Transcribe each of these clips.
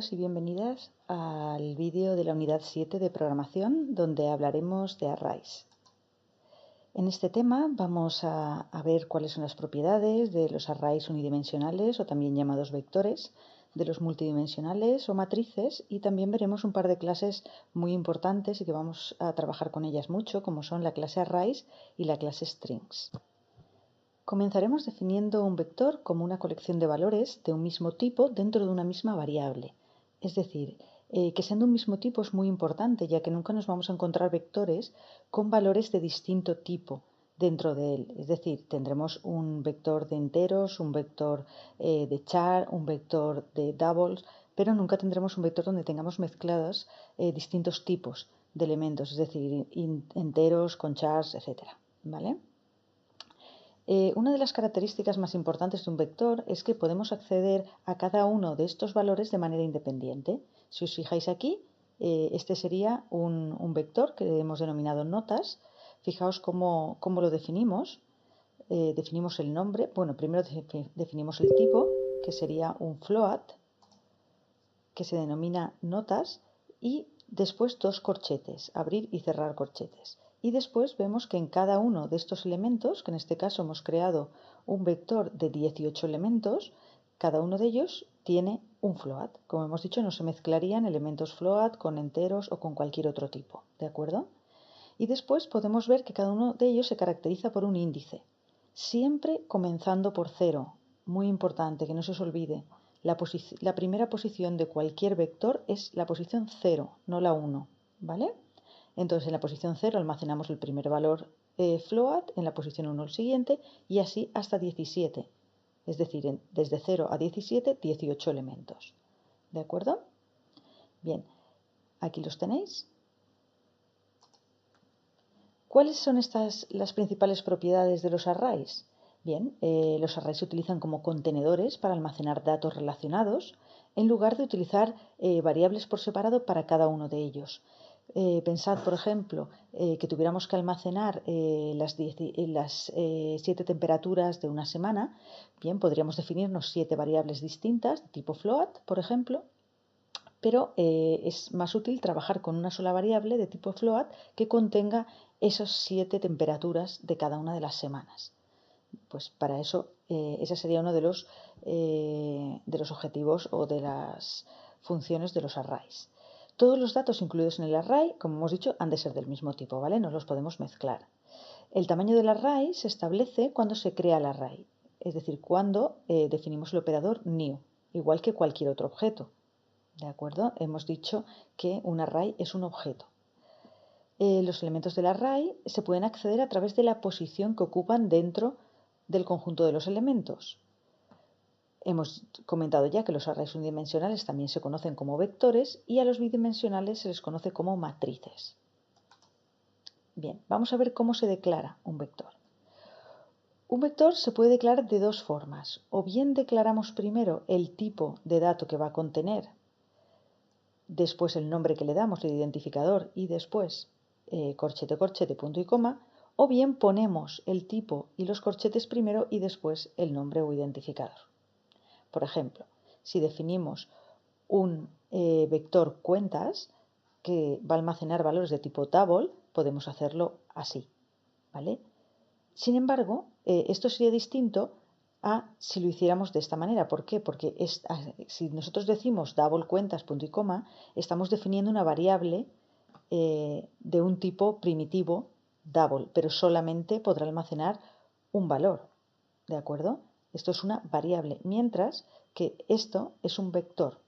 Bienvenidos y bienvenidas al vídeo de la unidad 7 de programación, donde hablaremos de arrays. En este tema vamos a ver cuáles son las propiedades de los arrays unidimensionales o también llamados vectores, de los multidimensionales o matrices, y también veremos un par de clases muy importantes y que vamos a trabajar con ellas mucho, como son la clase arrays y la clase strings. Comenzaremos definiendo un vector como una colección de valores de un mismo tipo dentro de una misma variable. Es decir, que sean de un mismo tipo es muy importante, ya que nunca nos vamos a encontrar vectores con valores de distinto tipo dentro de él. Es decir, tendremos un vector de enteros, un vector de char, un vector de doubles, pero nunca tendremos un vector donde tengamos mezclados distintos tipos de elementos, es decir, enteros con chars, etc. ¿Vale? Una de las características más importantes de un vector es que podemos acceder a cada uno de estos valores de manera independiente. Si os fijáis aquí, este sería un vector que hemos denominado notas. Fijaos cómo lo definimos. Definimos el nombre. Bueno, primero definimos el tipo, que sería un float, que se denomina notas, y después dos corchetes, abrir y cerrar corchetes. Y después vemos que en cada uno de estos elementos, que en este caso hemos creado un vector de 18 elementos, cada uno de ellos tiene un float. Como hemos dicho, no se mezclarían elementos float con enteros o con cualquier otro tipo, ¿de acuerdo? Y después podemos ver que cada uno de ellos se caracteriza por un índice, siempre comenzando por 0. Muy importante, que no se os olvide. La primera posición de cualquier vector es la posición 0, no la 1, ¿vale? Entonces en la posición 0 almacenamos el primer valor float, en la posición 1 el siguiente y así hasta 17. Es decir, desde 0 a 17, 18 elementos. ¿De acuerdo? Bien, aquí los tenéis. ¿Cuáles son las principales propiedades de los arrays? Bien, los arrays se utilizan como contenedores para almacenar datos relacionados en lugar de utilizar variables por separado para cada uno de ellos. Pensad, por ejemplo, que tuviéramos que almacenar las 7 temperaturas de una semana. Bien, podríamos definirnos 7 variables distintas, tipo float, por ejemplo, pero es más útil trabajar con una sola variable de tipo float que contenga esas 7 temperaturas de cada una de las semanas. Pues para eso, ese sería uno de los objetivos o de las funciones de los arrays. Todos los datos incluidos en el array, como hemos dicho, han de ser del mismo tipo, ¿vale? No los podemos mezclar. El tamaño del array se establece cuando se crea el array, es decir, cuando definimos el operador new, igual que cualquier otro objeto. ¿De acuerdo? Hemos dicho que un array es un objeto. Los elementos del array se pueden acceder a través de la posición que ocupan dentro del conjunto de los elementos. Hemos comentado ya que los arrays unidimensionales también se conocen como vectores y a los bidimensionales se les conoce como matrices. Bien, vamos a ver cómo se declara un vector. Un vector se puede declarar de dos formas. O bien declaramos primero el tipo de dato que va a contener, después el nombre que le damos, el identificador, y después corchete, corchete, punto y coma, o bien ponemos el tipo y los corchetes primero y después el nombre o identificador. Por ejemplo, si definimos un vector cuentas que va a almacenar valores de tipo double, podemos hacerlo así, ¿vale? Sin embargo, esto sería distinto a si lo hiciéramos de esta manera. ¿Por qué? Porque si nosotros decimos double cuentas, punto y coma, estamos definiendo una variable de un tipo primitivo double, pero solamente podrá almacenar un valor, ¿de acuerdo? Esto es una variable, mientras que esto es un vector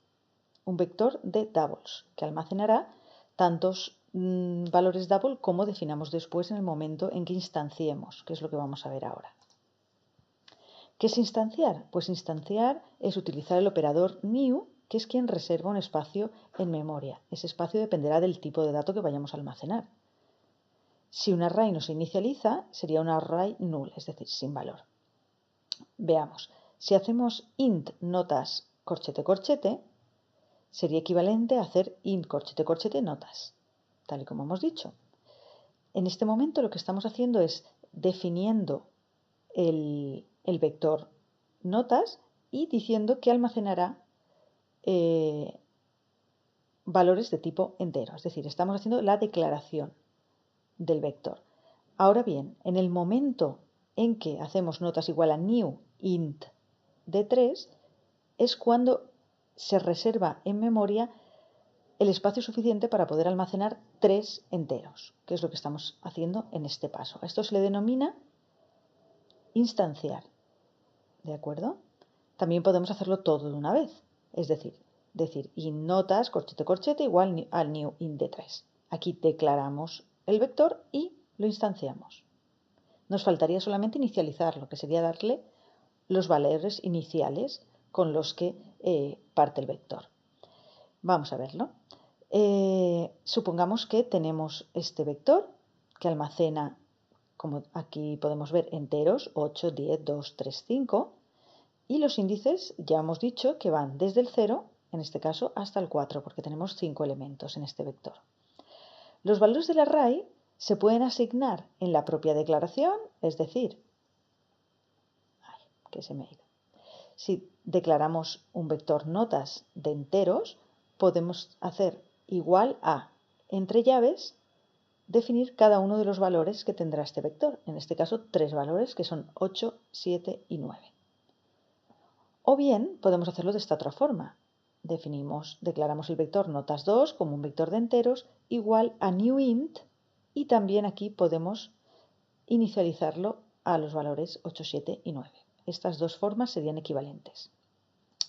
de doubles, que almacenará tantos valores double como definamos después en el momento en que instanciemos, que es lo que vamos a ver ahora. ¿Qué es instanciar? Pues instanciar es utilizar el operador new, que es quien reserva un espacio en memoria. Ese espacio dependerá del tipo de dato que vayamos a almacenar. Si un array no se inicializa, sería un array null, es decir, sin valor. Veamos, si hacemos int notas corchete corchete, sería equivalente a hacer int corchete corchete notas, tal y como hemos dicho. En este momento lo que estamos haciendo es definiendo el vector notas y diciendo que almacenará valores de tipo entero, es decir, estamos haciendo la declaración del vector. Ahora bien, en el momento en que hacemos notas igual a new int de 3, es cuando se reserva en memoria el espacio suficiente para poder almacenar 3 enteros, que es lo que estamos haciendo en este paso. A esto se le denomina instanciar, ¿de acuerdo? También podemos hacerlo todo de una vez, es decir int notas, corchete, corchete, igual al new int de 3. Aquí declaramos el vector y lo instanciamos. Nos faltaría solamente inicializarlo, que sería darle los valores iniciales con los que parte el vector. Vamos a verlo. Supongamos que tenemos este vector que almacena, como aquí podemos ver, enteros 8, 10, 2, 3, 5, y los índices ya hemos dicho que van desde el 0, en este caso, hasta el 4, porque tenemos 5 elementos en este vector. Los valores del array se pueden asignar en la propia declaración, es decir, si declaramos un vector notas de enteros, podemos hacer igual a, entre llaves, definir cada uno de los valores que tendrá este vector, en este caso 3 valores que son 8, 7 y 9. O bien podemos hacerlo de esta otra forma. Declaramos el vector notas2 como un vector de enteros igual a newInt, y también aquí podemos inicializarlo a los valores 8, 7 y 9. Estas dos formas serían equivalentes.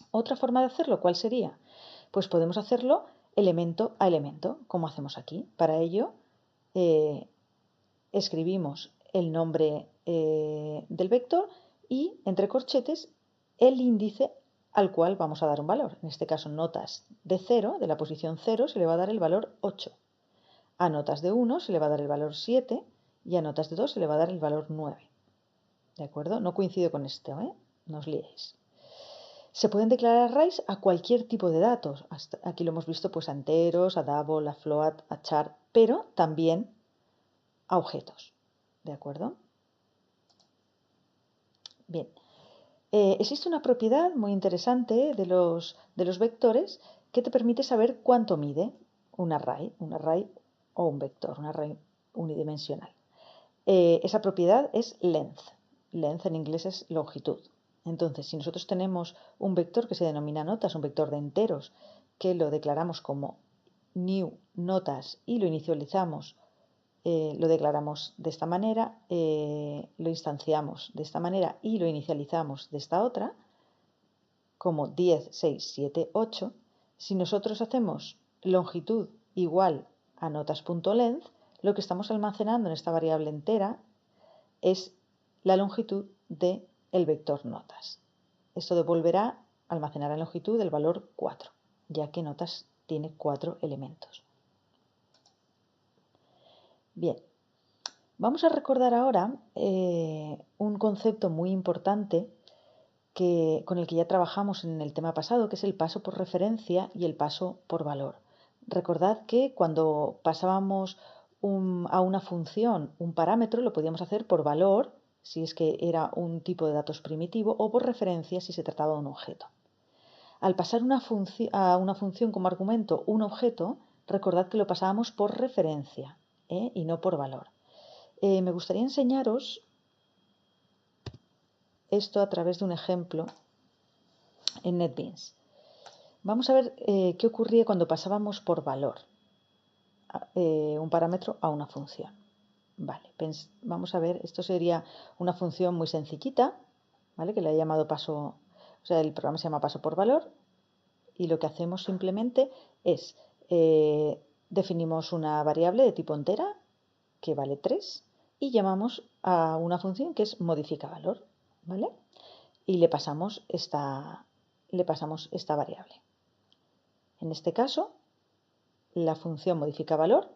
Otra forma de hacerlo, ¿cuál sería? Pues podemos hacerlo elemento a elemento, como hacemos aquí. Para ello, escribimos el nombre del vector y, entre corchetes, el índice al cual vamos a dar un valor. En este caso, notas de 0, de la posición 0, se le va a dar el valor 8. A notas de 1 se le va a dar el valor 7 y a notas de 2 se le va a dar el valor 9. ¿De acuerdo? No coincide con esto, no os liéis. Se pueden declarar arrays a cualquier tipo de datos. Aquí lo hemos visto pues a enteros, a double, a float, a char, pero también a objetos. ¿De acuerdo? Bien. Existe una propiedad muy interesante de los vectores que te permite saber cuánto mide un array o un vector, un array unidimensional. Esa propiedad es length. Length en inglés es longitud. Entonces, si nosotros tenemos un vector que se denomina notas, un vector de enteros, que lo declaramos como new notas y lo inicializamos, lo declaramos de esta manera, lo instanciamos de esta manera y lo inicializamos de esta otra, como 10, 6, 7, 8, si nosotros hacemos longitud igual a notas.length, lo que estamos almacenando en esta variable entera es la longitud del vector notas. Esto devolverá, almacenará en longitud el valor 4, ya que notas tiene 4 elementos. Bien, vamos a recordar ahora un concepto muy importante con el que ya trabajamos en el tema pasado, que es el paso por referencia y el paso por valor. Recordad que cuando pasábamos a una función un parámetro, lo podíamos hacer por valor, si es que era un tipo de datos primitivo, o por referencia si se trataba de un objeto. Al pasar a una función como argumento un objeto, recordad que lo pasábamos por referencia y no por valor. Me gustaría enseñaros esto a través de un ejemplo en NetBeans. Vamos a ver qué ocurría cuando pasábamos por valor un parámetro a una función. Vale, vamos a ver, esto sería una función muy sencillita, ¿vale? Que le he llamado paso, o sea, el programa se llama paso por valor, y lo que hacemos simplemente es definimos una variable de tipo entera que vale 3 y llamamos a una función que es modifica valor, ¿vale? Y le pasamos esta variable. En este caso, la función modifica valor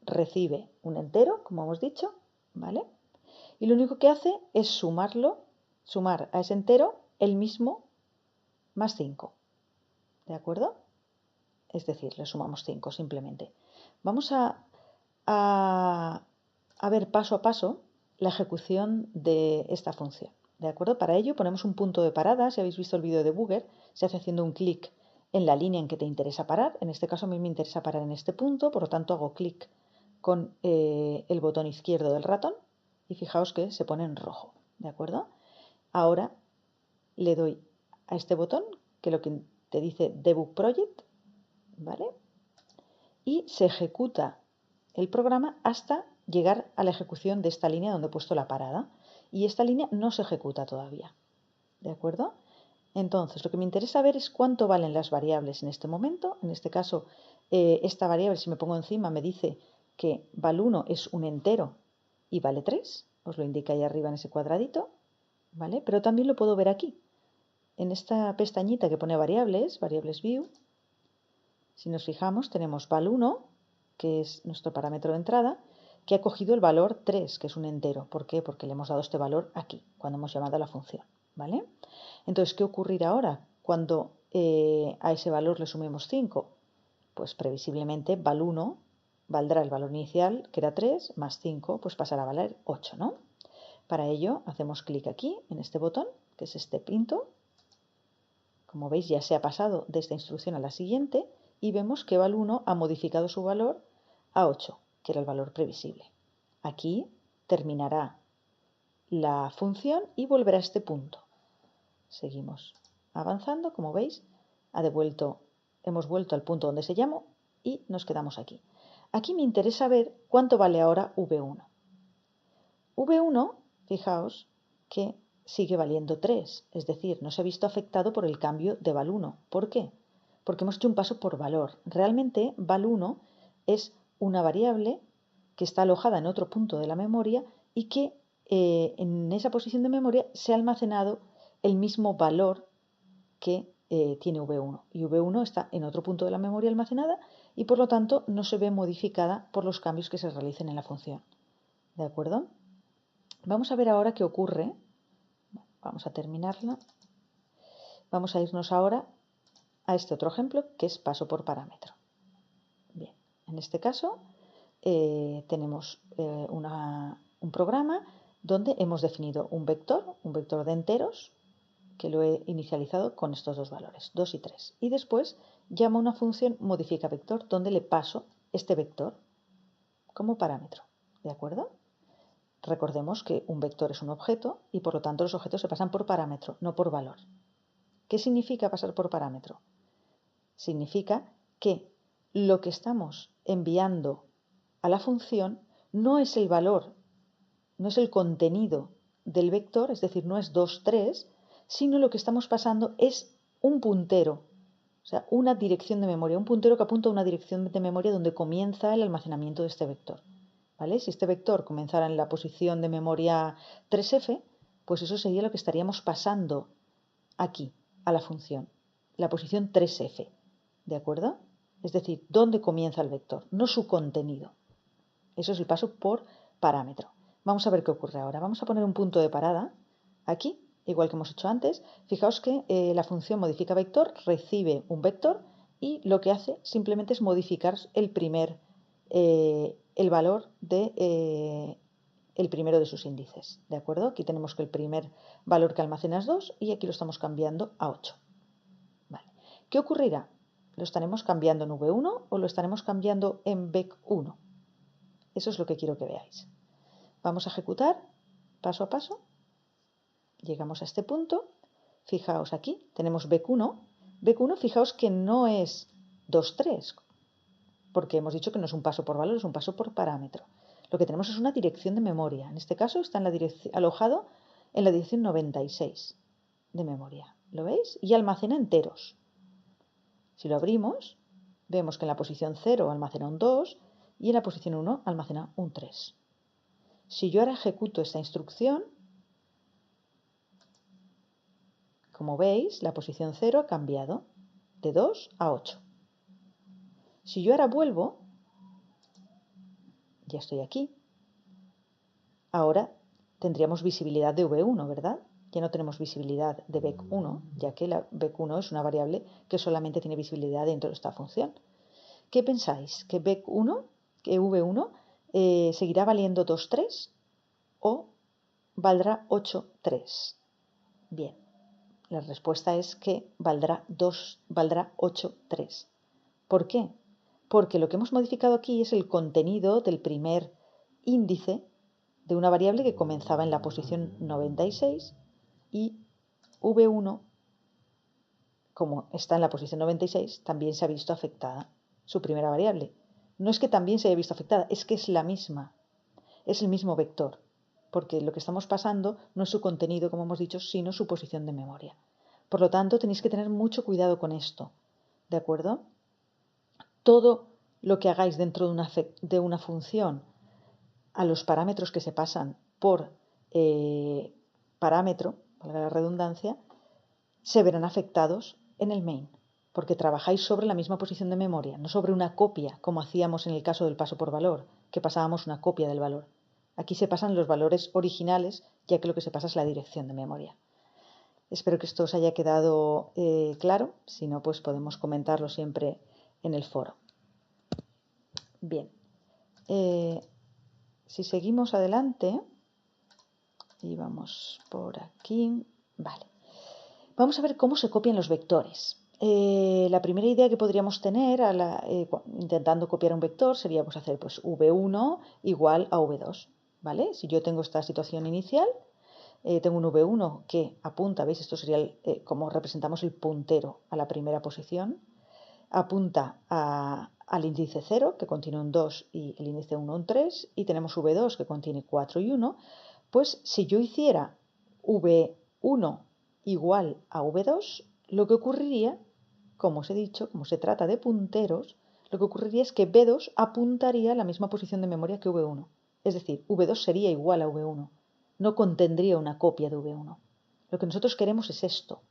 recibe un entero, como hemos dicho, ¿vale? Y lo único que hace es sumar a ese entero el mismo más 5, ¿de acuerdo? Es decir, le sumamos 5 simplemente. Vamos a ver paso a paso la ejecución de esta función, ¿de acuerdo? Para ello ponemos un punto de parada. Si habéis visto el vídeo de Booger, se hace haciendo un clic en la línea en que te interesa parar. En este caso a mí me interesa parar en este punto, por lo tanto hago clic con el botón izquierdo del ratón y fijaos que se pone en rojo, ¿de acuerdo? Ahora le doy a este botón, que lo que te dice Debug Project, ¿vale? Y se ejecuta el programa hasta llegar a la ejecución de esta línea donde he puesto la parada. Y esta línea no se ejecuta todavía, ¿de acuerdo? Entonces, lo que me interesa ver es cuánto valen las variables en este momento. En este caso, esta variable, si me pongo encima, me dice que val1 es un entero y vale 3. Os lo indica ahí arriba en ese cuadradito, ¿vale? Pero también lo puedo ver aquí, en esta pestañita que pone variables, variables view. Si nos fijamos, tenemos val1, que es nuestro parámetro de entrada, que ha cogido el valor 3, que es un entero. ¿Por qué? Porque le hemos dado este valor aquí, cuando hemos llamado a la función, ¿vale? Entonces, ¿qué ocurrirá ahora cuando a ese valor le sumemos 5? Pues previsiblemente val1 valdrá el valor inicial, que era 3, más 5, pues pasará a valer 8, ¿no? Para ello, hacemos clic aquí, en este botón, que es este pinto. Como veis, ya se ha pasado de esta instrucción a la siguiente y vemos que val1 ha modificado su valor a 8, que era el valor previsible. Aquí terminará la función y volverá a este punto. Seguimos avanzando, como veis, hemos vuelto al punto donde se llamó y nos quedamos aquí. Aquí me interesa ver cuánto vale ahora V1. V1, fijaos que sigue valiendo 3, es decir, no se ha visto afectado por el cambio de val1. ¿Por qué? Porque hemos hecho un paso por valor. Realmente val1 es una variable que está alojada en otro punto de la memoria y que en esa posición de memoria se ha almacenado el mismo valor que tiene V1. Y V1 está en otro punto de la memoria almacenada y por lo tanto no se ve modificada por los cambios que se realicen en la función. ¿De acuerdo? Vamos a ver ahora qué ocurre. Vamos a terminarla. Vamos a irnos ahora a este otro ejemplo que es paso por parámetro. Bien, en este caso tenemos un programa donde hemos definido un vector de enteros, que lo he inicializado con estos dos valores, 2 y 3. Y después llamo a una función modifica vector donde le paso este vector como parámetro. ¿De acuerdo? Recordemos que un vector es un objeto y por lo tanto los objetos se pasan por parámetro, no por valor. ¿Qué significa pasar por parámetro? Significa que lo que estamos enviando a la función no es el valor, no es el contenido del vector, es decir, no es 2, 3, sino lo que estamos pasando es un puntero, o sea, una dirección de memoria, un puntero que apunta a una dirección de memoria donde comienza el almacenamiento de este vector. ¿Vale? Si este vector comenzara en la posición de memoria 3F, pues eso sería lo que estaríamos pasando aquí a la función, la posición 3F, ¿de acuerdo? Es decir, dónde comienza el vector, no su contenido. Eso es el paso por parámetro. Vamos a ver qué ocurre ahora. Vamos a poner un punto de parada aquí, igual que hemos hecho antes. Fijaos que la función modifica vector recibe un vector y lo que hace simplemente es modificar el valor de el primero de sus índices. ¿De acuerdo? Aquí tenemos que el primer valor que almacena es 2 y aquí lo estamos cambiando a 8. Vale. ¿Qué ocurrirá? ¿Lo estaremos cambiando en V1 o lo estaremos cambiando en VEC1? Eso es lo que quiero que veáis. Vamos a ejecutar paso a paso. Llegamos a este punto. Fijaos aquí, tenemos VEC1. VEC1, fijaos que no es 2, 3, porque hemos dicho que no es un paso por valor, es un paso por parámetro. Lo que tenemos es una dirección de memoria. En este caso está alojado en la dirección 96 de memoria. ¿Lo veis? Y almacena enteros. Si lo abrimos, vemos que en la posición 0 almacena un 2 y en la posición 1 almacena un 3. Si yo ahora ejecuto esta instrucción, como veis, la posición 0 ha cambiado de 2 a 8. Si yo ahora vuelvo, ya estoy aquí, ahora tendríamos visibilidad de V1, ¿verdad? Ya no tenemos visibilidad de VEC1, ya que la VEC1 es una variable que solamente tiene visibilidad dentro de esta función. ¿Qué pensáis? ¿Que VEC1, que V1 seguirá valiendo 2, 3 o valdrá 8, 3? Bien, La respuesta es que valdrá 8, 3. ¿Por qué? Porque lo que hemos modificado aquí es el contenido del primer índice de una variable que comenzaba en la posición 96 y v1, como está en la posición 96, también se ha visto afectada su primera variable. No es que también se haya visto afectada, es que es la misma, es el mismo vector, porque lo que estamos pasando no es su contenido, como hemos dicho, sino su posición de memoria. Por lo tanto, tenéis que tener mucho cuidado con esto, ¿de acuerdo? Todo lo que hagáis dentro de una función a los parámetros que se pasan por parámetro, valga la redundancia, se verán afectados en el main, porque trabajáis sobre la misma posición de memoria, no sobre una copia, como hacíamos en el caso del paso por valor, que pasábamos una copia del valor. Aquí se pasan los valores originales, ya que lo que se pasa es la dirección de memoria. Espero que esto os haya quedado claro, si no, pues podemos comentarlo siempre en el foro. Bien, si seguimos adelante, y vamos por aquí, vale. Vamos a ver cómo se copian los vectores. La primera idea que podríamos tener intentando copiar un vector sería pues, hacer pues, v1 igual a v2. ¿Vale? Si yo tengo esta situación inicial, tengo un v1 que apunta, ¿veis? Esto sería como representamos el puntero a la primera posición. Apunta al índice 0, que contiene un 2 y el índice 1 un 3, y tenemos v2 que contiene 4 y 1. Pues si yo hiciera v1 igual a v2, lo que ocurriría, como os he dicho, como se trata de punteros, lo que ocurriría es que v2 apuntaría a la misma posición de memoria que v1. Es decir, v2 sería igual a v1, no contendría una copia de v1. Lo que nosotros queremos es esto,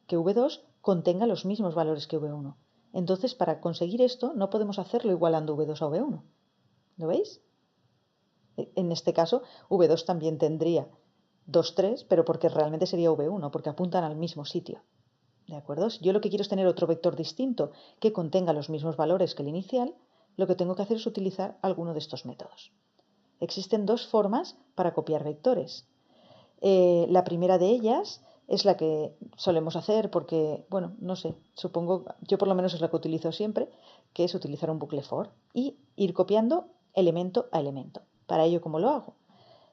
que v2 contenga los mismos valores que v1. Entonces, para conseguir esto, no podemos hacerlo igualando v2 a v1. ¿Lo veis? En este caso, v2 también tendría 2, 3, pero porque realmente sería v1, porque apuntan al mismo sitio. ¿De acuerdo? Si yo lo que quiero es tener otro vector distinto que contenga los mismos valores que el inicial, lo que tengo que hacer es utilizar alguno de estos métodos. Existen dos formas para copiar vectores. La primera de ellas es la que solemos hacer porque, bueno, no sé, supongo, yo por lo menos es la que utilizo siempre, que es utilizar un bucle for y ir copiando elemento a elemento. Para ello, ¿cómo lo hago?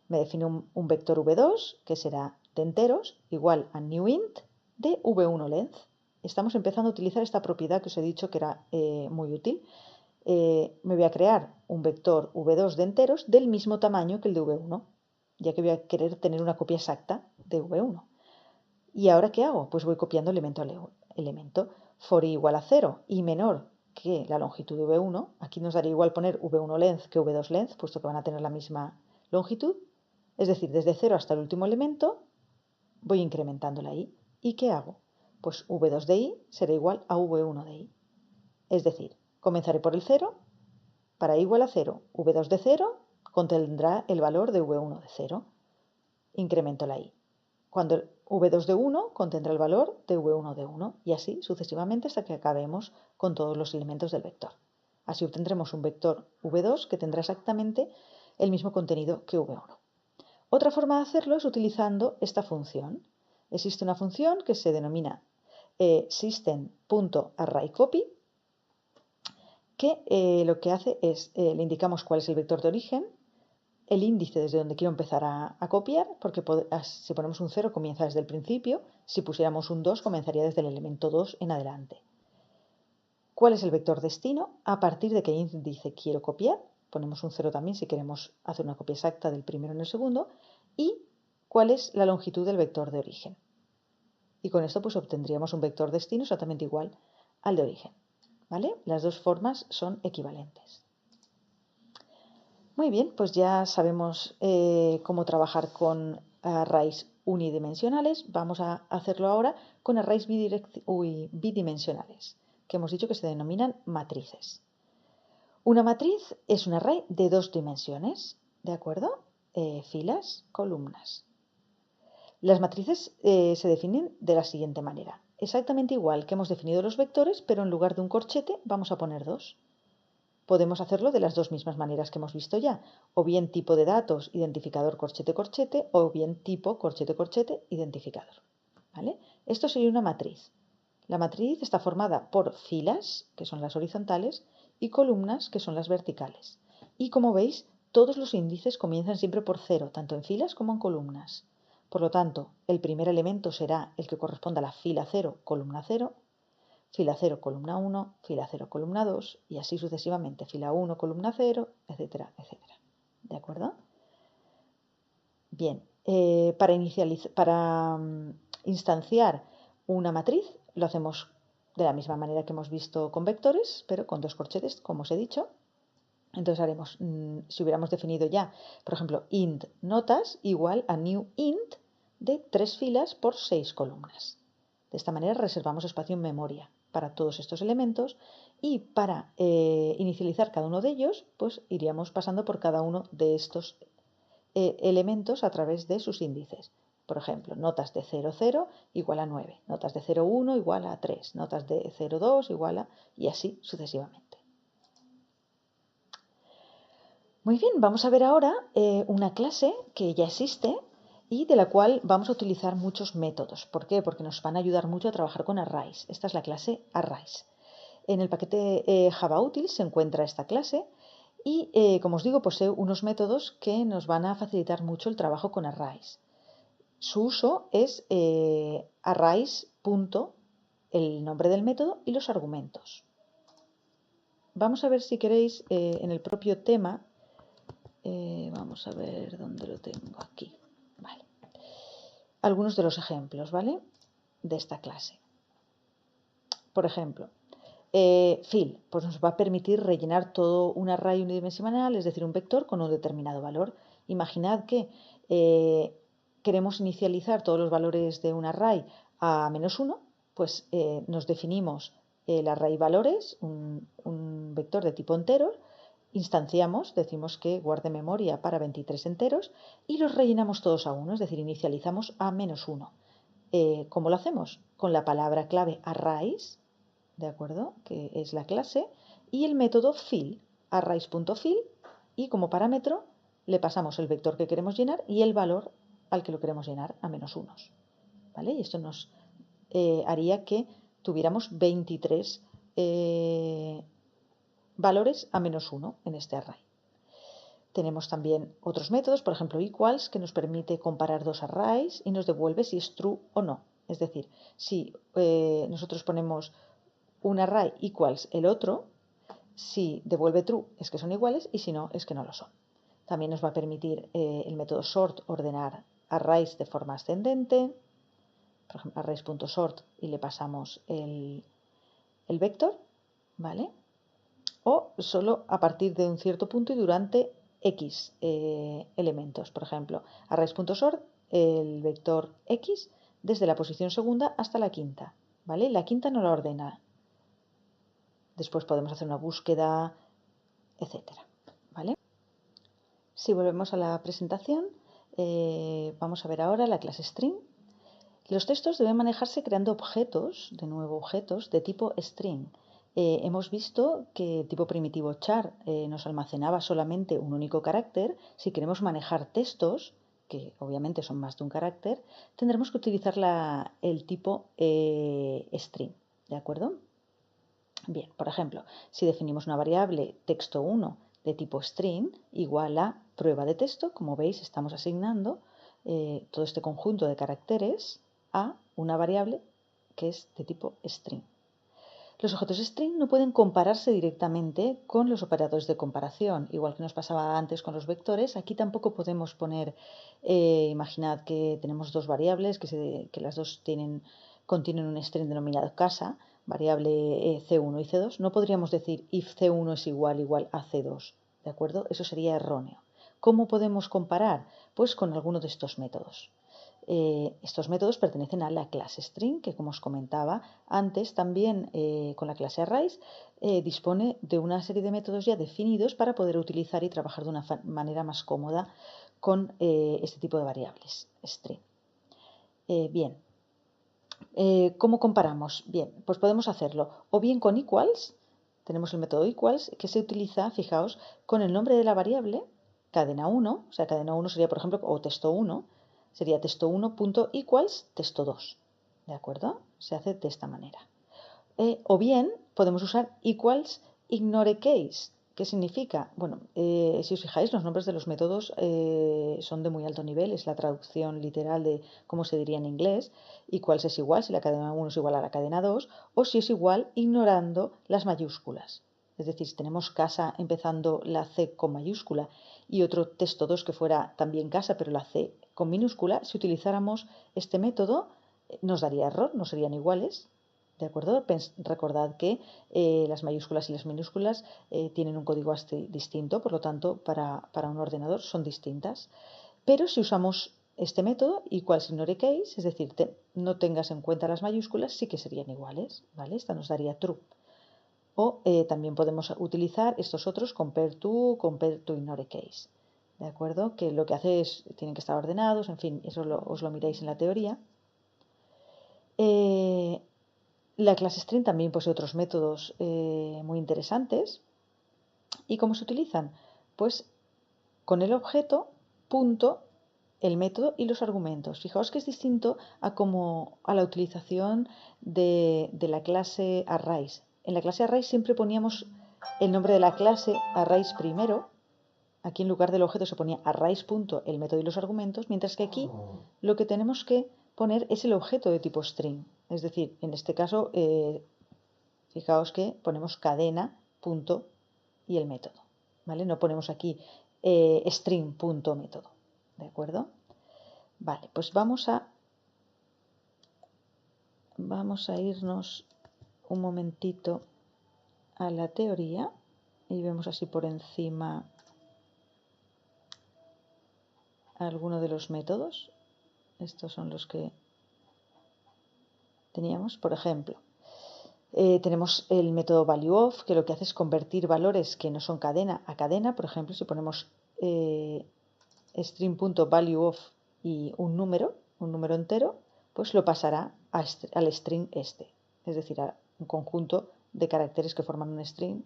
Me defino un vector v2, que será de enteros, igual a newInt de v1 length. Estamos empezando a utilizar esta propiedad que os he dicho que era muy útil. Me voy a crear un vector v2 de enteros del mismo tamaño que el de v1, ya que voy a querer tener una copia exacta de v1. ¿Y ahora qué hago? Pues voy copiando elemento a elemento. For i igual a 0 y menor que la longitud de v1. Aquí nos daría igual poner v1 length que v2 length, puesto que van a tener la misma longitud. Es decir, desde 0 hasta el último elemento voy incrementando la i. ¿Y qué hago? Pues v2 de i será igual a v1 de i. Es decir, comenzaré por el 0, para i igual a 0, v2 de 0 contendrá el valor de v1 de 0. Incremento la i. Cuando el v2 de 1 contendrá el valor de v1 de 1 y así sucesivamente hasta que acabemos con todos los elementos del vector. Así obtendremos un vector v2 que tendrá exactamente el mismo contenido que v1. Otra forma de hacerlo es utilizando esta función. Existe una función que se denomina system.arrayCopy, que lo que hace es, le indicamos cuál es el vector de origen, el índice desde donde quiero empezar a copiar, porque si ponemos un 0 comienza desde el principio, si pusiéramos un 2 comenzaría desde el elemento 2 en adelante. ¿Cuál es el vector destino? A partir de qué índice quiero copiar, ponemos un 0 también si queremos hacer una copia exacta del primero en el segundo, y cuál es la longitud del vector de origen. Y con esto pues obtendríamos un vector destino exactamente igual al de origen. ¿Vale? Las dos formas son equivalentes. Muy bien, pues ya sabemos cómo trabajar con arrays unidimensionales. Vamos a hacerlo ahora con arrays bidimensionales, que hemos dicho que se denominan matrices. Una matriz es un array de dos dimensiones, ¿de acuerdo? Filas, columnas. Las matrices se definen de la siguiente manera. Exactamente igual que hemos definido los vectores, pero en lugar de un corchete vamos a poner dos. Podemos hacerlo de las dos mismas maneras que hemos visto ya, o bien tipo de datos, identificador corchete corchete, o bien tipo corchete corchete, identificador. ¿Vale? Esto sería una matriz. La matriz está formada por filas, que son las horizontales, y columnas, que son las verticales. Y como veis, todos los índices comienzan siempre por 0, tanto en filas como en columnas. Por lo tanto, el primer elemento será el que corresponda a la fila 0, columna 0, fila 0, columna 1, fila 0, columna 2, y así sucesivamente, fila 1, columna 0, etcétera, etcétera. ¿De acuerdo? Bien, para instanciar una matriz lo hacemos de la misma manera que hemos visto con vectores, pero con dos corchetes, como os he dicho. Entonces haremos, si hubiéramos definido ya, por ejemplo, int notas igual a new int de 3 filas por 6 columnas. De esta manera reservamos espacio en memoria para todos estos elementos y para inicializar cada uno de ellos, pues iríamos pasando por cada uno de estos elementos a través de sus índices. Por ejemplo, notas de 0, 0 igual a 9, notas de 0, 1 igual a 3, notas de 0, 2 igual a... y así sucesivamente. Muy bien, vamos a ver ahora una clase que ya existe y de la cual vamos a utilizar muchos métodos. ¿Por qué? Porque nos van a ayudar mucho a trabajar con arrays. Esta es la clase arrays. En el paquete Java Util se encuentra esta clase y, como os digo, posee unos métodos que nos van a facilitar mucho el trabajo con arrays. Su uso es arrays. El nombre del método y los argumentos. Vamos a ver si queréis en el propio tema. Vamos a ver dónde lo tengo aquí. Vale. Algunos de los ejemplos, ¿vale? De esta clase. Por ejemplo, fill, pues nos va a permitir rellenar todo un array unidimensional, es decir, un vector con un determinado valor. Imaginad que queremos inicializar todos los valores de un array a -1, pues nos definimos el array valores, un vector de tipo entero, instanciamos, decimos que guarde memoria para 23 enteros y los rellenamos todos a 1, es decir, inicializamos a -1. ¿Cómo lo hacemos? Con la palabra clave arrays, ¿de acuerdo? Que es la clase, y el método fill, arrays.fill, y como parámetro le pasamos el vector que queremos llenar y el valor al que lo queremos llenar a -1. ¿Vale? Y esto nos haría que tuviéramos 23 valores a -1 en este array. Tenemos también otros métodos, por ejemplo equals, que nos permite comparar dos arrays y nos devuelve si es true o no. Es decir, si nosotros ponemos un array equals el otro, si devuelve true es que son iguales y si no es que no lo son. También nos va a permitir el método sort ordenar arrays de forma ascendente, por ejemplo arrays.sort y le pasamos el vector, ¿vale? O solo a partir de un cierto punto y durante X elementos. Por ejemplo, arrays.sort, el vector X desde la posición segunda hasta la quinta, ¿vale? La quinta no la ordena. Después podemos hacer una búsqueda, etcétera, ¿vale? Si volvemos a la presentación, vamos a ver ahora la clase string. Los textos deben manejarse creando objetos, de nuevo objetos, de tipo string. Hemos visto que el tipo primitivo char nos almacenaba solamente un único carácter. Si queremos manejar textos, que obviamente son más de un carácter, tendremos que utilizar el tipo string, ¿de acuerdo? Bien, por ejemplo, si definimos una variable texto1 de tipo string igual a prueba de texto, como veis estamos asignando todo este conjunto de caracteres a una variable que es de tipo string. Los objetos string no pueden compararse directamente con los operadores de comparación, igual que nos pasaba antes con los vectores. Aquí tampoco podemos poner, imaginad que tenemos dos variables que las dos contienen un string denominado casa, variable C1 y C2. No podríamos decir if C1 es igual a C2, ¿de acuerdo? Eso sería erróneo. ¿Cómo podemos comparar? Pues con alguno de estos métodos. Estos métodos pertenecen a la clase string, que como os comentaba antes, también con la clase arrays dispone de una serie de métodos ya definidos para poder utilizar y trabajar de una manera más cómoda con este tipo de variables string. Bien, ¿cómo comparamos? Bien, pues podemos hacerlo o bien con equals, tenemos el método equals que se utiliza, fijaos, con el nombre de la variable, cadena 1, o sea, cadena 1 sería, por ejemplo, o texto 1, sería texto1.equals texto2. ¿De acuerdo? Se hace de esta manera. O bien podemos usar equals ignore case. ¿Qué significa? Bueno, si os fijáis, los nombres de los métodos son de muy alto nivel, es la traducción literal de cómo se diría en inglés. Equals es igual si la cadena 1 es igual a la cadena 2, o si es igual ignorando las mayúsculas. Es decir, si tenemos casa empezando la C con mayúscula y otro texto 2 que fuera también casa, pero la C con minúscula, si utilizáramos este método nos daría error, no serían iguales. ¿De acuerdo? Recordad que las mayúsculas y las minúsculas tienen un código ASCII distinto, por lo tanto, para un ordenador son distintas. Pero si usamos este método, equals ignore case, es decir, no tengas en cuenta las mayúsculas, sí que serían iguales, ¿vale? Esta nos daría true. O también podemos utilizar estos otros, compare to ignore case. ¿De acuerdo? Que lo que hace es, tienen que estar ordenados, en fin, eso os lo miráis en la teoría. La clase string también posee otros métodos muy interesantes. ¿Y cómo se utilizan? Pues con el objeto, punto, el método y los argumentos. Fijaos que es distinto a la utilización de la clase arrays. En la clase arrays siempre poníamos el nombre de la clase arrays primero. Aquí en lugar del objeto se ponía arrays, punto, el método y los argumentos, mientras que aquí lo que tenemos que poner es el objeto de tipo string. Es decir, en este caso, fijaos que ponemos cadena, punto y el método. ¿Vale? No ponemos aquí string, punto, método. ¿De acuerdo? Vale, pues vamos a irnos un momentito a la teoría y vemos así por encima algunos de los métodos. Estos son los que teníamos, por ejemplo. Tenemos el método valueOf, que lo que hace es convertir valores que no son cadena a cadena. Por ejemplo, si ponemos string.valueOf y un número entero, pues lo pasará al string este. Es decir, a un conjunto de caracteres que forman un string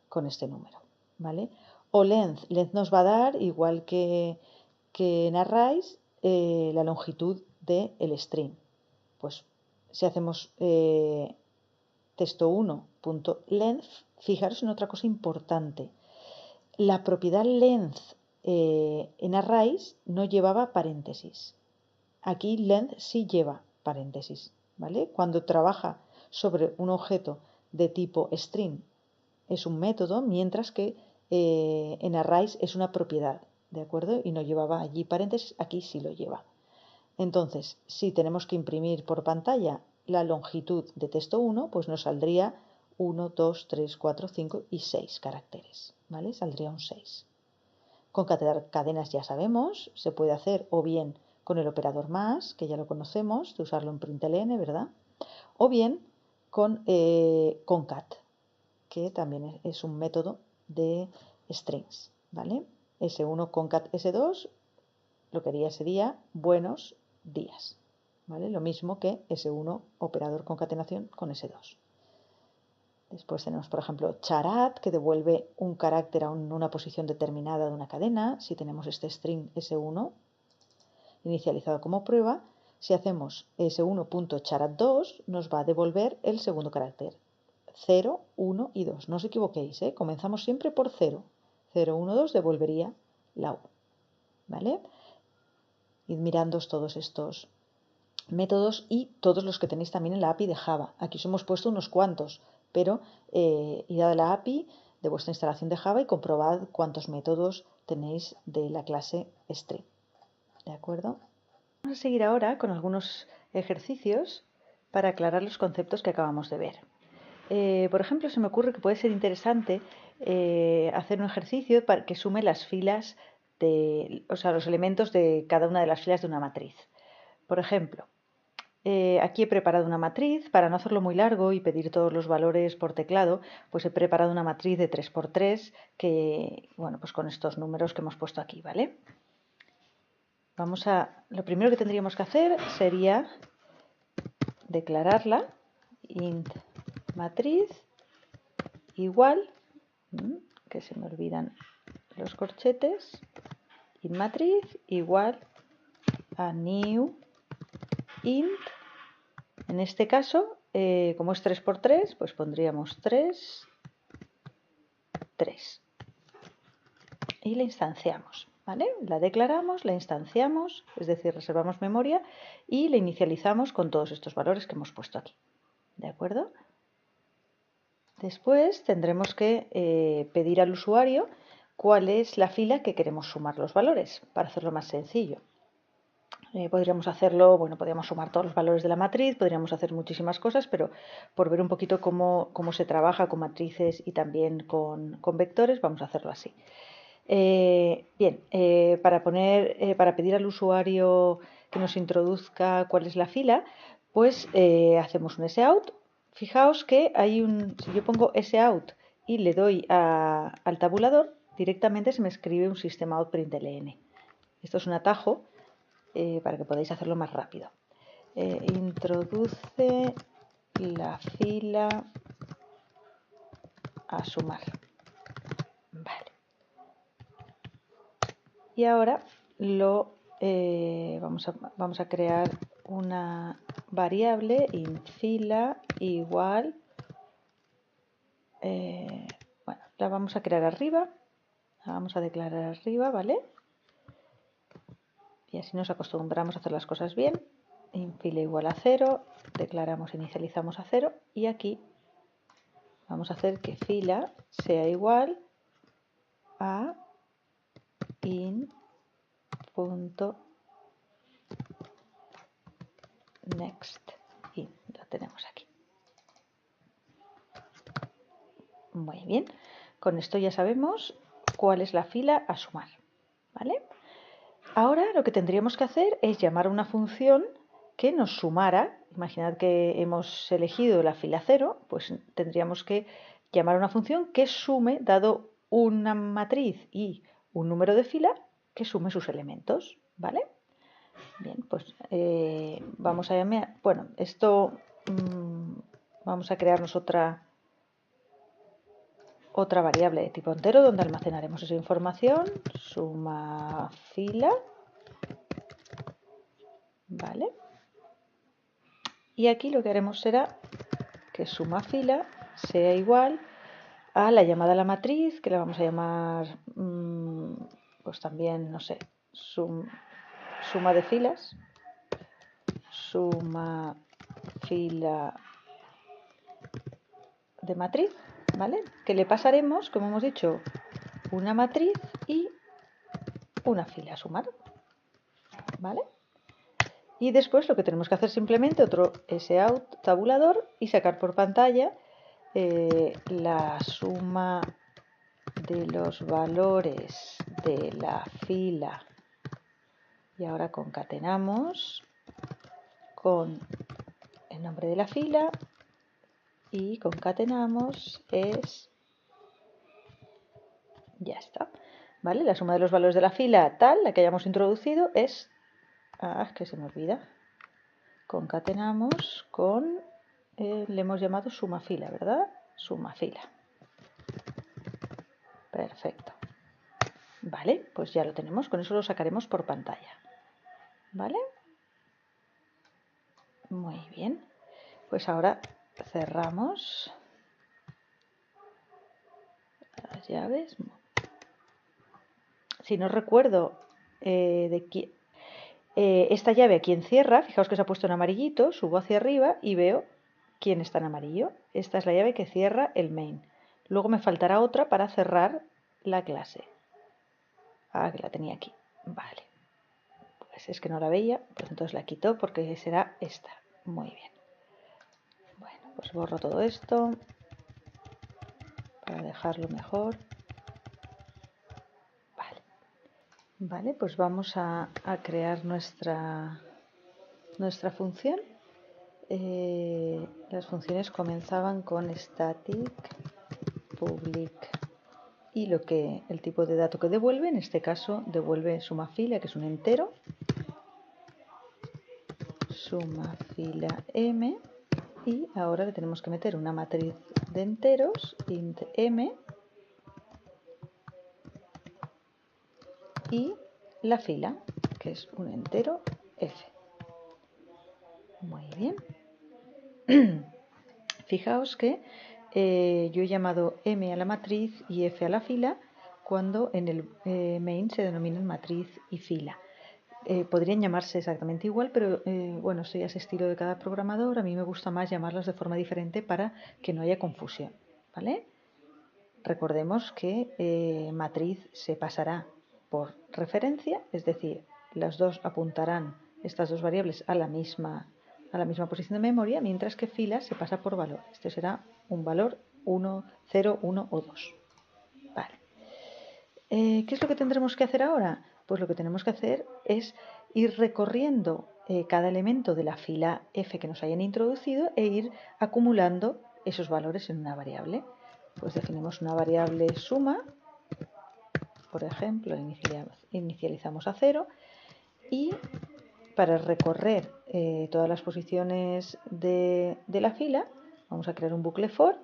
con este número. ¿Vale? O length. Length nos va a dar, igual que en arrays, la longitud del string. Pues si hacemos texto1.length, fijaros en otra cosa importante. La propiedad length en arrays no llevaba paréntesis. Aquí length sí lleva paréntesis, ¿vale? Cuando trabaja sobre un objeto de tipo string es un método, mientras que en arrays es una propiedad, ¿de acuerdo? Y no llevaba allí paréntesis, aquí sí lo lleva. Entonces, si tenemos que imprimir por pantalla la longitud de texto 1, pues nos saldría 1, 2, 3, 4, 5 y 6 caracteres, ¿vale? Saldría un 6. Concatenar cadenas ya sabemos, se puede hacer o bien con el operador más, que ya lo conocemos, de usarlo en println, ¿verdad? O bien con concat, que también es un método de strings, ¿vale? S1 concat S2, lo que haría sería buenos días, ¿vale? Lo mismo que S1 operador concatenación con S2. Después tenemos, por ejemplo, charat, que devuelve un carácter a una posición determinada de una cadena. Si tenemos este string S1 inicializado como prueba, si hacemos S1.charat2, nos va a devolver el segundo carácter. 0, 1 y 2. No os equivoquéis, ¿eh? Comenzamos siempre por 0. 0, 1, 2 devolvería la U. ¿Vale? Id mirando todos estos métodos y todos los que tenéis también en la API de Java. Aquí os hemos puesto unos cuantos, pero id a la API de vuestra instalación de Java y comprobad cuántos métodos tenéis de la clase string. ¿De acuerdo? Vamos a seguir ahora con algunos ejercicios para aclarar los conceptos que acabamos de ver. Por ejemplo, se me ocurre que puede ser interesante hacer un ejercicio para que sume las filas los elementos de cada una de las filas de una matriz. Por ejemplo, aquí he preparado una matriz. Para no hacerlo muy largo y pedir todos los valores por teclado, pues he preparado una matriz de 3×3 que, bueno, pues con estos números que hemos puesto aquí, ¿vale? Lo primero que tendríamos que hacer sería declararla int matriz igual, que se me olvidan los corchetes, int matriz igual a new int En este caso, como es 3 por 3, pues pondríamos 3, 3. Y la instanciamos, ¿vale? La declaramos, la instanciamos, es decir, reservamos memoria y la inicializamos con todos estos valores que hemos puesto aquí, ¿de acuerdo? Después tendremos que pedir al usuario cuál es la fila que queremos sumar los valores, para hacerlo más sencillo. Podríamos hacerlo, bueno, podríamos sumar todos los valores de la matriz, podríamos hacer muchísimas cosas, pero por ver un poquito cómo se trabaja con matrices y también con vectores, vamos a hacerlo así. Bien, para pedir al usuario que nos introduzca cuál es la fila, pues hacemos un sout. Fijaos que si yo pongo sout y le doy al tabulador, directamente se me escribe un systemout.println. Esto es un atajo para que podáis hacerlo más rápido. Introduce la fila a sumar. Vale. Y ahora vamos a crear una variable infila igual, bueno, la vamos a crear arriba, la vamos a declarar arriba, ¿vale? Y así nos acostumbramos a hacer las cosas bien. Infila igual a 0, declaramos, inicializamos a 0 y aquí vamos a hacer que fila sea igual a in.next. Y lo tenemos aquí. Muy bien, con esto ya sabemos cuál es la fila a sumar, ¿vale? Ahora lo que tendríamos que hacer es llamar a una función que nos sumara. Imaginad que hemos elegido la fila 0, pues tendríamos que llamar a una función que sume, dado una matriz y un número de fila, que sume sus elementos, ¿vale? Bien, pues vamos a llamar, bueno, vamos a crearnos otra variable de tipo entero donde almacenaremos esa información, suma fila, ¿vale? Y aquí lo que haremos será que suma fila sea igual a la llamada a la matriz, que la vamos a llamar, pues también, no sé, suma de filas, suma fila de matriz, ¿vale? Que le pasaremos, como hemos dicho, una matriz y una fila a sumar, ¿vale? Y después lo que tenemos que hacer simplemente otro sout tabulador y sacar por pantalla la suma de los valores de la fila. Y ahora concatenamos con el nombre de la fila y concatenamos ya está, ¿vale? La suma de los valores de la fila tal, la que hayamos introducido, es que se me olvida. Concatenamos con, le hemos llamado suma fila, ¿verdad? Suma fila. Perfecto. Vale, pues ya lo tenemos, con eso lo sacaremos por pantalla. ¿Vale? Muy bien. Pues ahora cerramos las llaves. Si no recuerdo esta llave a quién cierra, fijaos que se ha puesto en amarillito, subo hacia arriba y veo quién está en amarillo. Esta es la llave que cierra el main. Luego me faltará otra para cerrar la clase. Que la tenía aquí. Vale. Pues es que no la veía, pues entonces la quito porque será esta. Muy bien. Bueno, pues borro todo esto para dejarlo mejor. Vale, pues vamos a crear nuestra función. Las funciones comenzaban con static public y el tipo de dato que devuelve, en este caso devuelve suma fila, que es un entero, suma fila m, y ahora le tenemos que meter una matriz de enteros, int m, y la fila, que es un entero f. Muy bien. Fijaos que yo he llamado M a la matriz y F a la fila cuando en el main se denominan matriz y fila. Podrían llamarse exactamente igual, pero bueno, eso ya es estilo de cada programador. A mí me gusta más llamarlas de forma diferente para que no haya confusión, ¿vale? Recordemos que matriz se pasará por referencia, es decir, las dos apuntarán estas dos variables a la misma posición de memoria, mientras que fila se pasa por valor. Este será un valor 1, 0, 1 o 2. Vale. ¿Qué es lo que tendremos que hacer ahora? Pues lo que tenemos que hacer es ir recorriendo cada elemento de la fila F que nos hayan introducido e ir acumulando esos valores en una variable. Pues definimos una variable suma, por ejemplo, inicializamos a 0 y para recorrer todas las posiciones de la fila vamos a crear un bucle for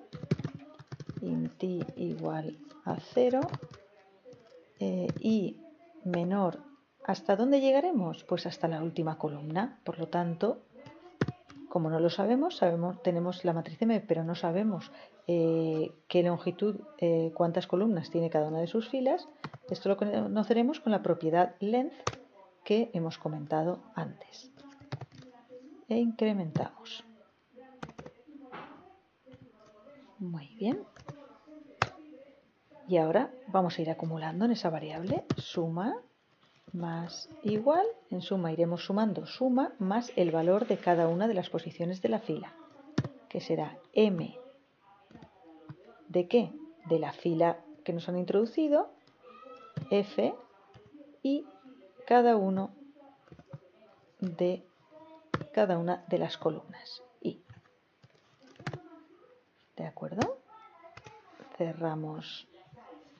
int i igual a 0 y menor. ¿Hasta dónde llegaremos? Pues hasta la última columna. Por lo tanto, como no lo sabemos, tenemos la matriz M, pero no sabemos qué longitud, cuántas columnas tiene cada una de sus filas. Esto lo conoceremos con la propiedad length que hemos comentado antes. E incrementamos. Muy bien. Y ahora vamos a ir acumulando en esa variable suma más igual. En suma iremos sumando suma más el valor de cada una de las posiciones de la fila, que será M. ¿De qué? De la fila que nos han introducido, F, y cada una de las columnas, I. ¿De acuerdo? Cerramos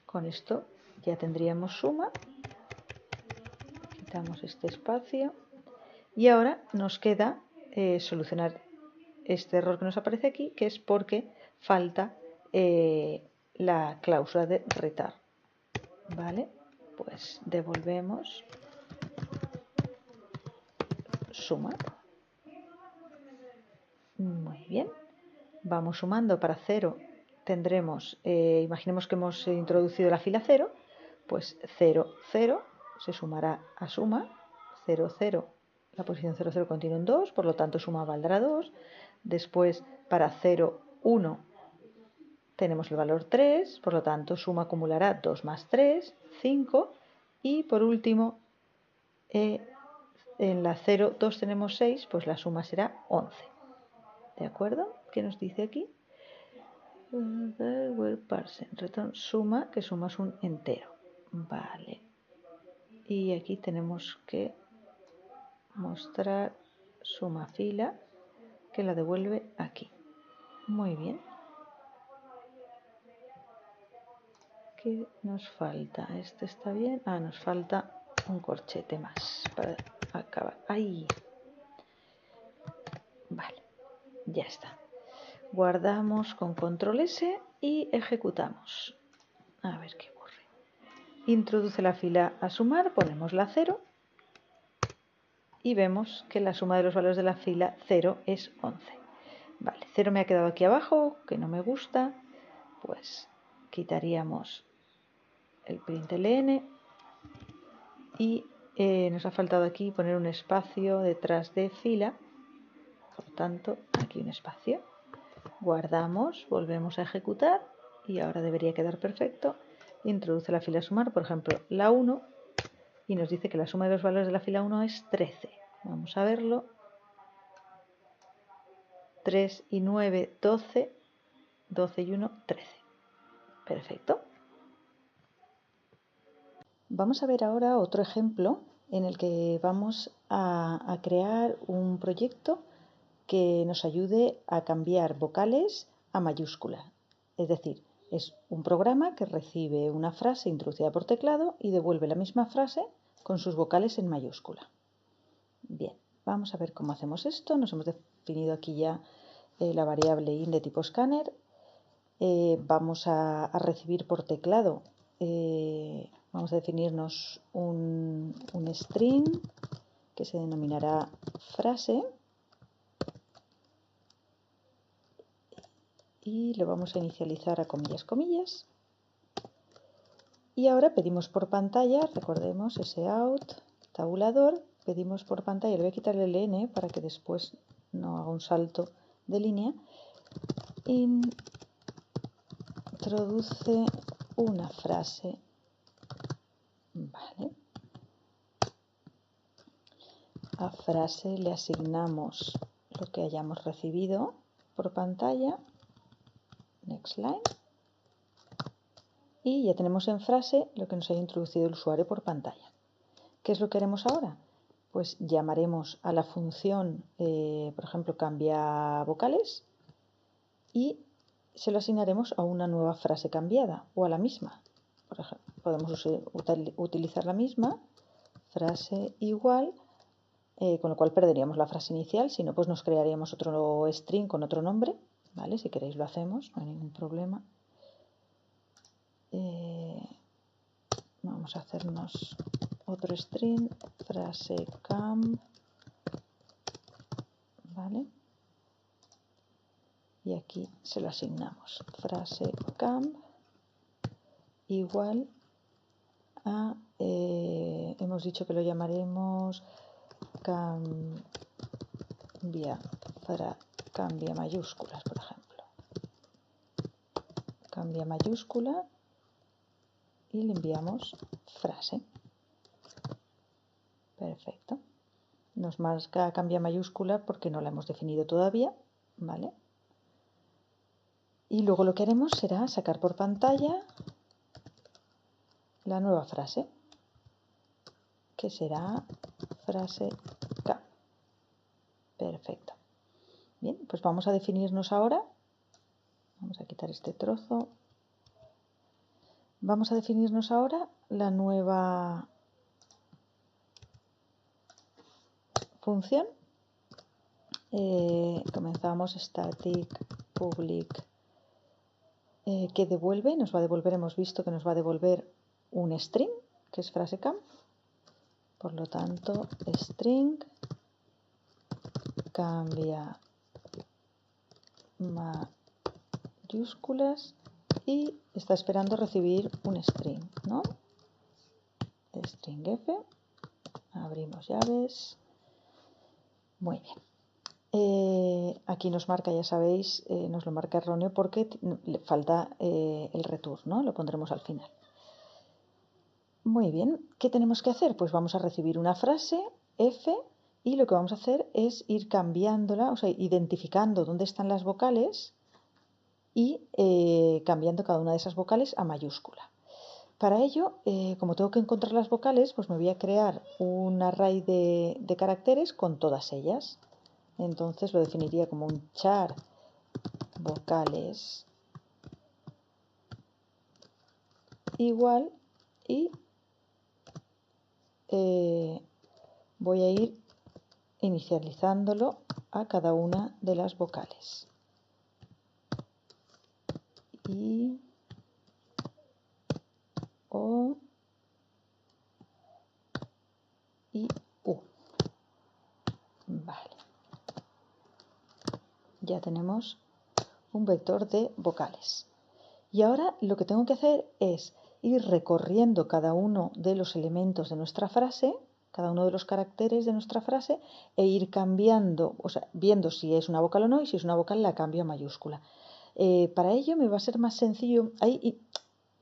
con esto, ya tendríamos suma. Quitamos este espacio y ahora nos queda solucionar este error que nos aparece aquí, que es porque falta la cláusula de return. Vale, pues devolvemos suma. Muy bien, vamos sumando. Para 0 tendremos, imaginemos que hemos introducido la fila 0, pues 0, 0 se sumará a suma, 0, 0, la posición 0, 0 contiene un 2, por lo tanto suma valdrá 2. Después para 0, 1 tenemos el valor 3, por lo tanto suma acumulará 2 más 3, 5. Y por último, en la 0, 2 tenemos 6, pues la suma será 11. ¿De acuerdo? ¿Qué nos dice aquí? Return suma, que suma es un entero. Vale. Y aquí tenemos que mostrar suma fila, que la devuelve aquí. Muy bien. ¿Qué nos falta? Este está bien. Nos falta un corchete más para acabar. Ahí. Vale, ya está. Guardamos con control S y ejecutamos. A ver qué ocurre. Introduce la fila a sumar, ponemos la 0 y vemos que la suma de los valores de la fila 0 es 11. Vale, 0 me ha quedado aquí abajo, que no me gusta, pues quitaríamos el println y nos ha faltado aquí poner un espacio detrás de fila, por tanto aquí un espacio. Guardamos, volvemos a ejecutar y ahora debería quedar perfecto. Introduce la fila a sumar, por ejemplo la 1, y nos dice que la suma de los valores de la fila 1 es 13. Vamos a verlo. 3 y 9, 12, 12 y 1, 13. Perfecto. Vamos a ver ahora otro ejemplo en el que vamos a crear un proyecto que nos ayude a cambiar vocales a mayúscula. Es decir, es un programa que recibe una frase introducida por teclado y devuelve la misma frase con sus vocales en mayúscula. Bien, vamos a ver cómo hacemos esto. Nos hemos definido aquí ya la variable int de tipo scanner. Vamos a recibir por teclado, vamos a definirnos un string que se denominará frase. y lo vamos a inicializar a comillas, comillas. Y ahora pedimos por pantalla, recordemos ese out, tabulador, pedimos por pantalla, le voy a quitar el N para que después no haga un salto de línea. Introduce una frase, vale. A frase le asignamos lo que hayamos recibido por pantalla, next line. Y ya tenemos en frase lo que nos haya introducido el usuario por pantalla. ¿Qué es lo que haremos ahora? Pues llamaremos a la función, por ejemplo, cambia vocales y se lo asignaremos a una nueva frase cambiada o a la misma. Por ejemplo, podemos utilizar la misma frase igual, con lo cual perderíamos la frase inicial, si no, pues nos crearíamos otro string con otro nombre, ¿vale? Si queréis lo hacemos, no hay ningún problema. Vamos a hacernos otro string, frase camp, ¿vale? Y aquí se lo asignamos, frase camp igual a, hemos dicho que lo llamaremos cambia mayúsculas, por ejemplo. Cambia mayúscula y le enviamos frase. Perfecto. Nos marca cambia mayúscula porque no la hemos definido todavía, ¿vale? Y luego lo que haremos será sacar por pantalla la nueva frase, que será frase K. Perfecto. Bien, pues vamos a definirnos ahora. Vamos a quitar este trozo. Vamos a definirnos ahora la nueva función. Comenzamos static public que devuelve, nos va a devolver, hemos visto que nos va a devolver un string, que es frase camp. Por lo tanto, string cambia mayúsculas y está esperando recibir un string, ¿no? String F, abrimos llaves. Muy bien. Aquí nos marca, ya sabéis, nos lo marca erróneo porque le falta el return, ¿no? Lo pondremos al final. Muy bien, ¿qué tenemos que hacer? Pues vamos a recibir una frase, F, y lo que vamos a hacer es ir cambiándola, o sea, identificando dónde están las vocales y cambiando cada una de esas vocales a mayúscula. Para ello, como tengo que encontrar las vocales, pues me voy a crear un array de caracteres con todas ellas. Entonces lo definiría como un char vocales igual y voy a ir inicializándolo a cada una de las vocales. I, O y U. Vale. Ya tenemos un vector de vocales. Y ahora lo que tengo que hacer es ir recorriendo cada uno de los elementos de nuestra frase, cada uno de los caracteres de nuestra frase, e ir cambiando, o sea, viendo si es una vocal o no, y si es una vocal la cambio a mayúscula. Para ello me va a ser más sencillo. Hay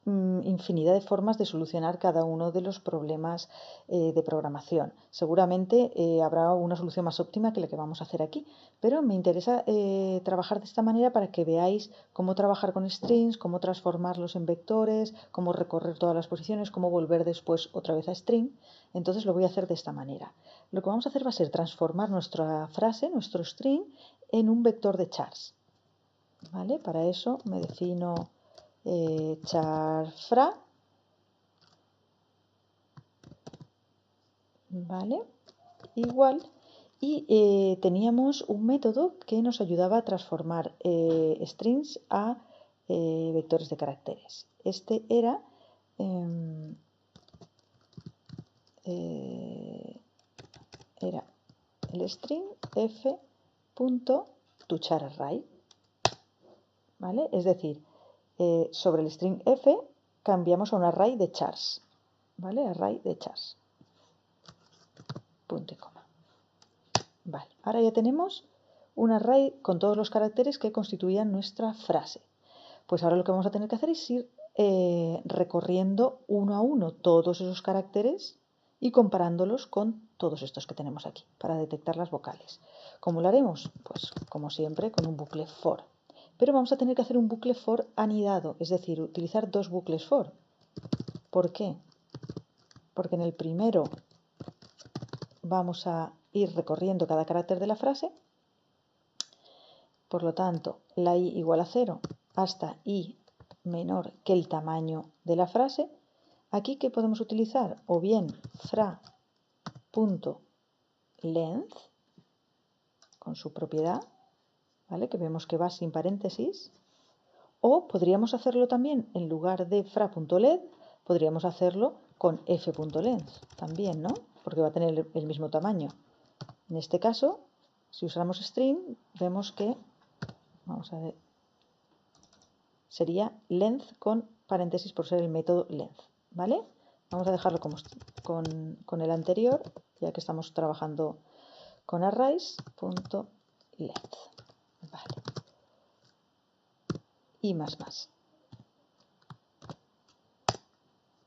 infinidad de formas de solucionar cada uno de los problemas de programación. Seguramente habrá una solución más óptima que la que vamos a hacer aquí, pero me interesa trabajar de esta manera para que veáis cómo trabajar con strings, cómo transformarlos en vectores, cómo recorrer todas las posiciones, cómo volver después otra vez a string. Entonces lo voy a hacer de esta manera. Lo que vamos a hacer va a ser transformar nuestra frase, nuestro string, en un vector de chars. ¿Vale? Para eso me defino charfra, ¿vale? Igual, y teníamos un método que nos ayudaba a transformar strings a vectores de caracteres. Este era el string f.toCharArray. ¿vale? Es decir, sobre el string f cambiamos a un array de chars, ¿vale? Array de chars. Punto y coma. Vale, ahora ya tenemos un array con todos los caracteres que constituían nuestra frase. Pues ahora lo que vamos a tener que hacer es ir recorriendo uno a uno todos esos caracteres y comparándolos con todos estos que tenemos aquí para detectar las vocales. ¿Cómo lo haremos? Pues como siempre con un bucle for. Pero vamos a tener que hacer un bucle for anidado, es decir, utilizar dos bucles for. ¿Por qué? Porque en el primero vamos a ir recorriendo cada carácter de la frase. Por lo tanto, la i igual a 0 hasta i menor que el tamaño de la frase. Aquí, ¿qué podemos utilizar? O bien fra.length con su propiedad, ¿vale? Que vemos que va sin paréntesis. O podríamos hacerlo también, en lugar de fra.length, podríamos hacerlo con f.length también, ¿no? Porque va a tener el mismo tamaño. En este caso, si usamos string, vemos que, vamos a ver, sería length con paréntesis por ser el método length, ¿vale? Vamos a dejarlo como con el anterior, ya que estamos trabajando con arrays.length. Vale. Y más.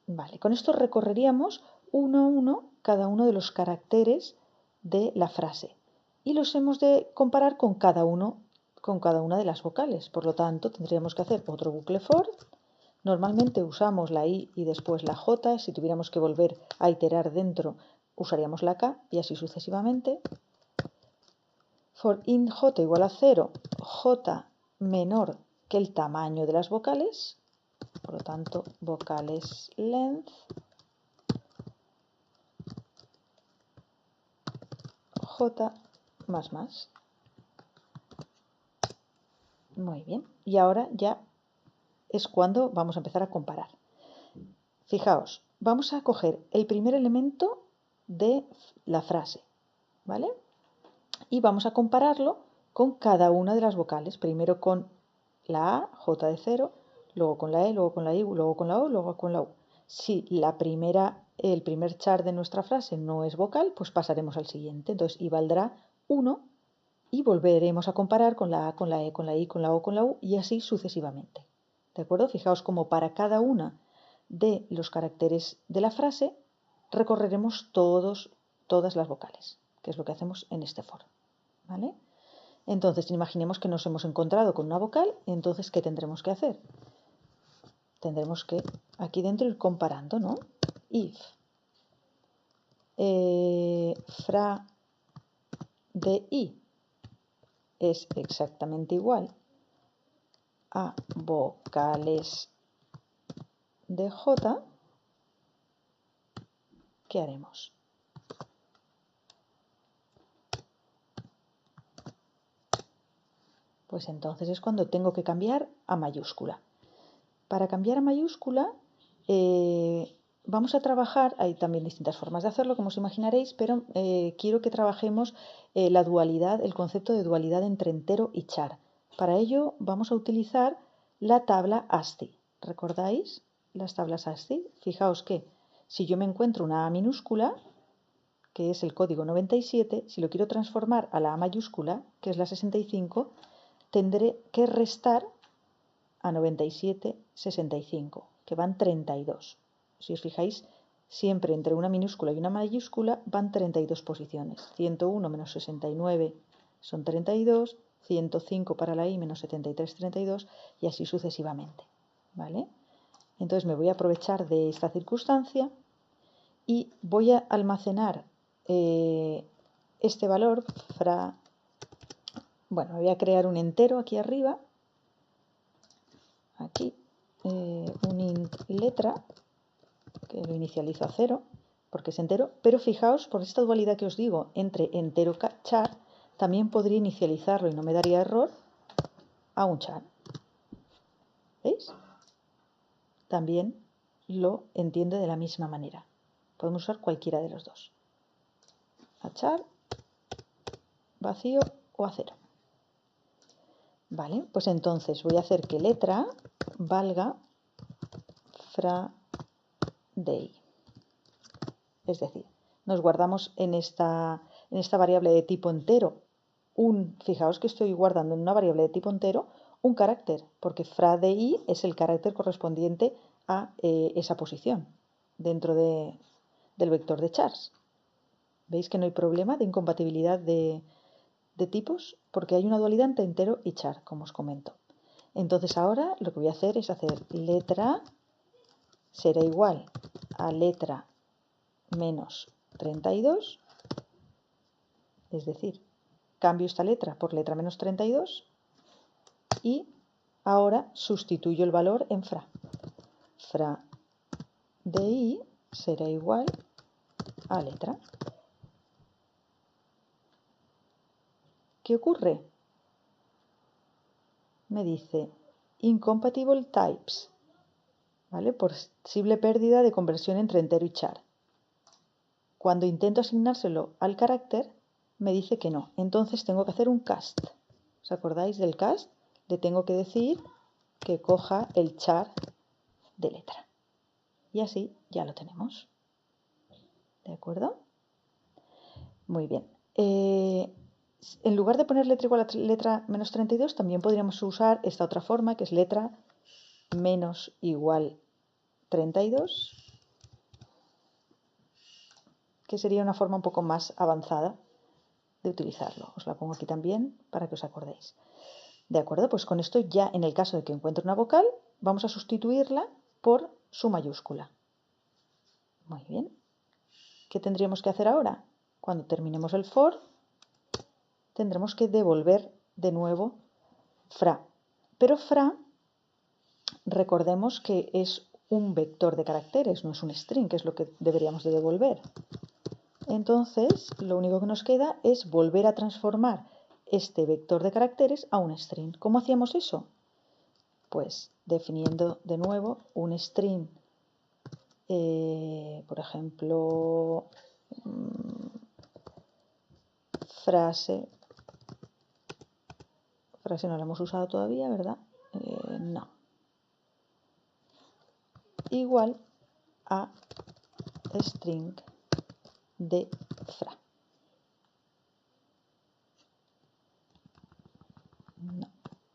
Vale, con esto recorreríamos uno a uno cada uno de los caracteres de la frase y los hemos de comparar con cada una de las vocales. Por lo tanto, tendríamos que hacer otro bucle for. Normalmente usamos la i y después la j. Si tuviéramos que volver a iterar dentro, usaríamos la k y así sucesivamente. For int j igual a 0, j menor que el tamaño de las vocales. Por lo tanto, vocales length j más. Muy bien. Y ahora ya es cuando vamos a empezar a comparar. Fijaos, vamos a coger el primer elemento de la frase, ¿vale? Y vamos a compararlo con cada una de las vocales. Primero con la A, J de 0, luego con la E, luego con la I, luego con la O, luego con la U. Si el primer char de nuestra frase no es vocal, pues pasaremos al siguiente. Entonces, I valdrá 1 y volveremos a comparar con la A, con la E, con la I, con la O, con la U y así sucesivamente. ¿De acuerdo? Fijaos como para cada una de los caracteres de la frase recorreremos todas las vocales, que es lo que hacemos en este for. ¿Vale? Entonces, imaginemos que nos hemos encontrado con una vocal, entonces, ¿qué tendremos que hacer? Tendremos que aquí dentro ir comparando, ¿no? If fra de i es exactamente igual a vocales de j, ¿qué haremos? Pues entonces es cuando tengo que cambiar a mayúscula. Para cambiar a mayúscula vamos a trabajar, hay también distintas formas de hacerlo, como os imaginaréis, pero quiero que trabajemos la dualidad, el concepto de dualidad entre entero y char. Para ello vamos a utilizar la tabla ASCII. ¿Recordáis las tablas ASCII? Fijaos que si yo me encuentro una A minúscula, que es el código 97, si lo quiero transformar a la A mayúscula, que es la 65, tendré que restar a 97, 65, que van 32. Si os fijáis, siempre entre una minúscula y una mayúscula van 32 posiciones. 101 menos 69 son 32, 105 para la i menos 73, 32 y así sucesivamente. ¿Vale? Entonces me voy a aprovechar de esta circunstancia y voy a almacenar este valor bueno, voy a crear un entero aquí arriba, aquí, un int letra, que lo inicializo a 0, porque es entero, pero fijaos, por esta dualidad que os digo, entre entero char, también podría inicializarlo y no me daría error a un char. ¿Veis? También lo entiende de la misma manera. Podemos usar cualquiera de los dos. A char, vacío o a 0. ¿Vale? Pues entonces voy a hacer que letra valga fra dei. Es decir, nos guardamos en esta variable de tipo entero fijaos que estoy guardando en una variable de tipo entero un carácter, porque fra dei es el carácter correspondiente a esa posición dentro del vector de chars. ¿Veis que no hay problema de incompatibilidad de tipos? Porque hay una dualidad entre entero y char, como os comento. Entonces ahora lo que voy a hacer es hacer letra será igual a letra menos 32, es decir, cambio esta letra por letra menos 32 y ahora sustituyo el valor en fra. Fra de i será igual a letra. ¿Qué ocurre? Me dice incompatible types, ¿vale? Posible pérdida de conversión entre entero y char. Cuando intento asignárselo al carácter, me dice que no. Entonces tengo que hacer un cast. ¿Os acordáis del cast? Le tengo que decir que coja el char de letra. Y así ya lo tenemos. ¿De acuerdo? Muy bien. En lugar de poner letra igual a letra menos 32, también podríamos usar esta otra forma, que es letra menos igual 32, que sería una forma un poco más avanzada de utilizarlo. Os la pongo aquí también para que os acordéis. De acuerdo, pues con esto ya en el caso de que encuentre una vocal, vamos a sustituirla por su mayúscula. Muy bien. ¿Qué tendríamos que hacer ahora? Cuando terminemos el for, tendremos que devolver de nuevo fra. Pero fra, recordemos que es un vector de caracteres, no es un string, que es lo que deberíamos de devolver. Entonces, lo único que nos queda es volver a transformar este vector de caracteres a un string. ¿Cómo hacíamos eso? Pues definiendo de nuevo un string, por ejemplo, frase no la hemos usado todavía, ¿verdad? No. Igual a string de fra.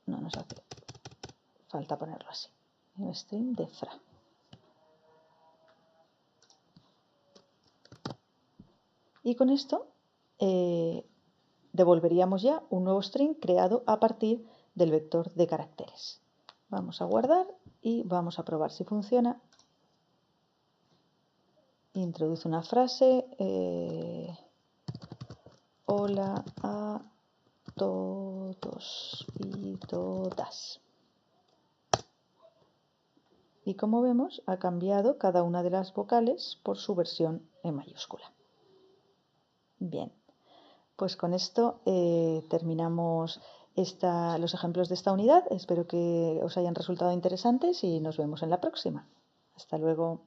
No nos hace falta ponerlo así. Un string de fra. Y con esto devolveríamos ya un nuevo string creado a partir del vector de caracteres. Vamos a guardar y vamos a probar si funciona. Introduce una frase. Hola a todos y todas. Y como vemos, ha cambiado cada una de las vocales por su versión en mayúscula. Bien, pues con esto terminamos los ejemplos de esta unidad. Espero que os hayan resultado interesantes y nos vemos en la próxima. Hasta luego.